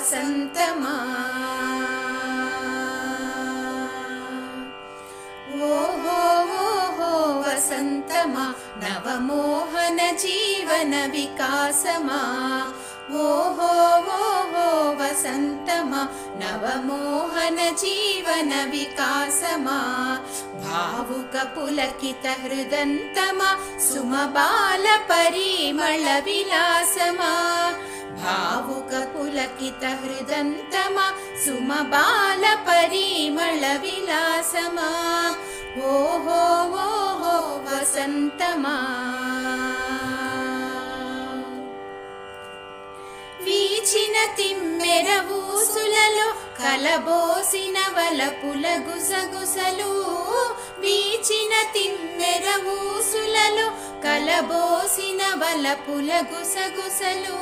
వసంతమా ఓహో ఓహో వసంతమా నవమోహన జీవన వికాసమా ఓహో ఓహో వసంతమా నవమోహన జీవన వికాసమా భావుక పులకిత హృదంతమా సుమబాల పరిమళ విలాసమా భావుక పులకిత హృదంతమా సుమబాల పరిమళ విలాసమా ఓహో ఓహో వసంతమా వీచిన తిమ్మెర ఊసులలో కలబోసిన వలపుల గుసగుసలు వీచిన తిమ్మెర ఊసులలో కలబోసిన వలపుల గుసగుసలు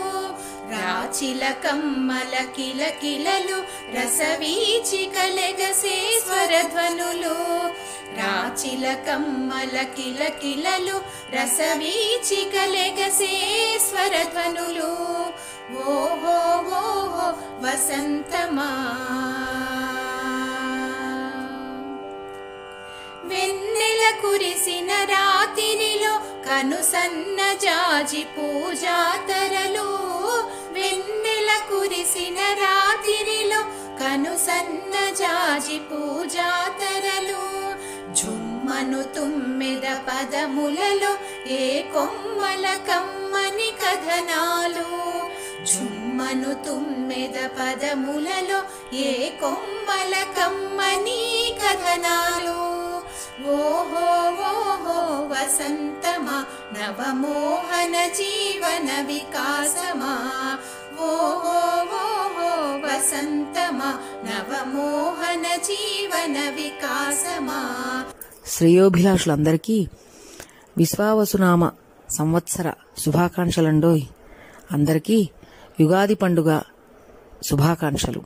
రాచిల కమ్మల కిలకిలలు రసవీచి కలెగసే స్వరధ్వనులు రాచిల కమ్మల కిలకిలలు రసవీచి కలెగసే స్వరధ్వనులు ఓహో ఓహో వసంతమా వెన్నెల కురిసిన రాత్రిలో కనుసన్న జాజి పూజాతరలు వెన్నెల కురిసిన రాత్రిలో కనుసన్న జాజి పూజాతరలు జుమ్మను తుమ్మెద పదములలో ఏ కొమ్మల కమ్మని కథనాలు జుమ్మను తుమ్మెద పదములలో ఏ కొమ్మల కమ్మని కథనాలు ఓహో ఓహో వసంతమా నవమోహన జీవన వికాసమా ఓహో ఓహో వసంతమా నవమోహన జీవన వికాసమా. శ్రేయోభిలాషులందరికీ విశ్వావసునామ సంవత్సర శుభాకాంక్షలండోయ్. అందరికీ యుగాది పండుగ శుభాకాంక్షలు.